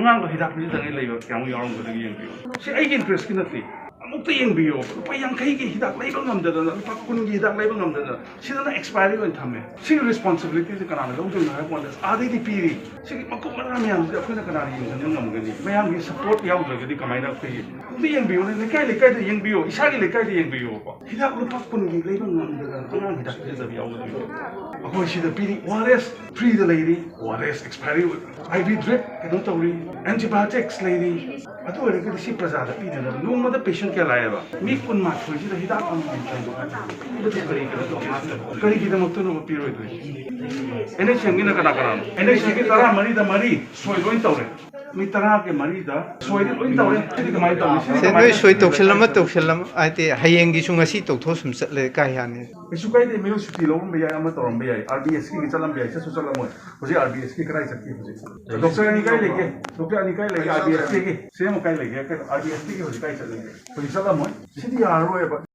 ꯑꯉꯥꯡꯗꯣ ꯍꯤꯗꯥꯛ ꯄꯤꯖꯗꯉꯩ ꯂꯩꯕ ꯀꯌꯥꯃꯨꯛ ꯌꯥꯎꯔꯝꯒꯗꯒꯦ ꯌꯦꯡꯕꯤꯌꯨ ꯁꯤ ꯑꯩꯒꯤ ꯏꯟꯇꯔꯦꯁꯀꯤ ꯅꯠꯇꯦ ꯑꯃꯨꯛꯇ ꯌꯦꯡꯕꯤꯌꯨ ꯂꯨꯄꯥ 50ꯒꯤ ꯍꯤꯗꯥꯛ ꯂꯩꯕ ꯉꯝꯗꯗꯅ ꯂꯨꯄꯥ 10ꯒꯤ ꯍꯤꯗꯥꯛ ꯂꯩꯕ ꯉꯝꯗꯗꯅ ꯁꯤꯗꯅ ꯑꯦꯛꯁꯄꯥꯏꯔꯤ ꯑꯣꯏꯅ ꯊꯝꯃꯦ ꯁꯤꯒꯤ ꯔꯦꯁꯄꯣꯟꯁꯤꯕꯤꯂꯤꯇꯤꯁꯦ ꯀꯅꯥꯅ ꯂꯧꯗꯣꯏꯅꯣ ꯍꯥꯏꯕ ꯀꯥꯟꯗ ꯑꯥꯗꯩꯗꯤ ꯄꯤꯔꯤ ꯁꯤꯒꯤ ꯃꯀꯨꯞ ꯃꯔꯥ ꯃꯌꯥꯝꯁꯤꯗꯤ ꯑꯩꯈꯣꯏꯅ ꯀꯅꯥꯅ ꯌꯦꯡꯁꯤꯟꯕ ꯉꯝꯒꯅꯤ ꯃꯌꯥꯝꯒꯤ ꯁꯄꯣꯔꯠ ꯌꯥꯎꯗ꯭ꯔꯒꯗꯤ ꯀꯃꯥꯏꯅ ꯑꯩꯈꯣꯏꯒꯤ ꯑꯝꯇ ꯌꯦꯡꯕꯤꯌꯨꯅꯦ ꯂꯩꯀꯥꯏꯗ ꯌꯦꯡꯕꯤꯌꯨ ꯏꯁꯥꯒꯤ ꯂꯩꯀꯥꯏꯗ ꯌꯦꯡꯕꯤꯌꯨꯀꯣ ꯍꯤꯗꯥꯛ ꯂꯨꯄꯥ 10ꯒꯤ ꯂꯩꯕ ꯉꯝꯗꯗꯅ ꯑꯉꯥꯡ ꯍꯤꯗꯥꯛ ꯄꯤꯖꯗꯕ ꯌꯥꯎꯒꯗꯣꯏꯅꯤ ꯑꯩꯈꯣꯏ ꯁꯤꯗ ꯄꯤꯔꯤ ORS ꯐ꯭ꯔꯤꯗ ꯂꯩꯔꯤ ORS ꯑꯦꯛꯁꯄꯥꯏꯔꯤ IV ꯗ꯭ꯔꯤꯞ ꯀꯩꯅꯣ ꯇꯧꯔꯤ ꯑꯦꯟꯇꯤꯕꯥꯌꯣꯇꯤꯛꯁ ꯂꯩꯔꯤ ꯑꯗꯨ ꯑꯣꯏꯔꯒꯗꯤ ꯁꯤ ꯄ꯭ꯔꯖꯥꯗ ꯄꯤꯗꯅꯕ ꯅꯣꯡꯃꯗ ꯄꯦꯁꯦꯟ ꯀꯌꯥ ꯂꯥꯛꯑꯦꯕ ꯃꯤ 12ꯁꯤꯗ ꯍꯤꯗꯥꯛ ꯑꯃꯃꯝ ꯀꯔꯤꯒꯤꯗꯃꯛꯇꯅꯣ ꯄꯤꯔꯣꯏꯗꯣꯏꯁꯤ NHMꯒꯤꯅ ꯀꯅꯥꯅꯣ NHMꯒꯤ 14ꯗ 4 ꯁꯣꯏ ꯂꯣꯏ ꯇꯧꯔꯦ ꯃꯤ 10ꯒꯤ 4ꯗ ꯁꯣꯏꯗꯤ ꯂꯣꯏ ꯇꯧꯔꯦ ꯁꯤꯗꯤ ꯀꯃꯥꯏꯅ ꯇꯧꯅꯤ ꯁꯦ ꯅꯣꯏ ꯁꯣꯏ ꯇꯧꯁꯜꯂꯝꯃ ꯍꯥꯏꯗꯤ ꯍꯌꯦꯡꯒꯤꯁꯨ ꯉꯁꯤ ꯇꯧꯊꯣꯛ ꯁꯨꯝ ꯆꯠꯂꯦ ꯀꯥꯏ ꯌꯥꯅꯤ ꯀꯩꯁꯨ ꯀꯥꯏꯗꯦ ꯃꯤꯑꯣꯏ ꯁꯨꯇꯤ ꯂꯧꯔꯝꯕ ꯌꯥꯏ ꯑꯃ ꯇꯧꯔꯝꯕ ꯌꯥꯏ RBSꯀꯤ ꯆꯠꯂꯝꯕ ꯌꯥꯏ ꯆꯠꯁꯨ ꯆꯠꯂꯝꯃꯣꯏ ꯍꯧꯖꯤꯛ RBSꯀꯤ ꯀꯗꯥꯏ ꯆꯠꯈꯤ ꯍꯧꯖꯤꯛ ꯗꯣꯛꯇꯔ ꯑꯅꯤ ꯀꯥꯏ ꯂꯩꯒꯦ ꯗꯣꯛꯇꯔ ꯑꯅꯤ ꯀꯥꯏ ꯂꯩꯒꯦ RBSꯀꯤ ꯁꯦꯝ ꯀꯥꯏ ꯂꯩꯒꯦ RBSꯀꯤ ꯍꯧꯖꯤꯛ ꯀꯥꯏ ꯆꯠꯂꯤꯒꯦ ꯍꯧꯖꯤꯛ ꯆꯠꯂꯝꯃꯣꯏ ꯁꯤꯗꯤ ꯌꯥꯔꯔꯣꯏꯕ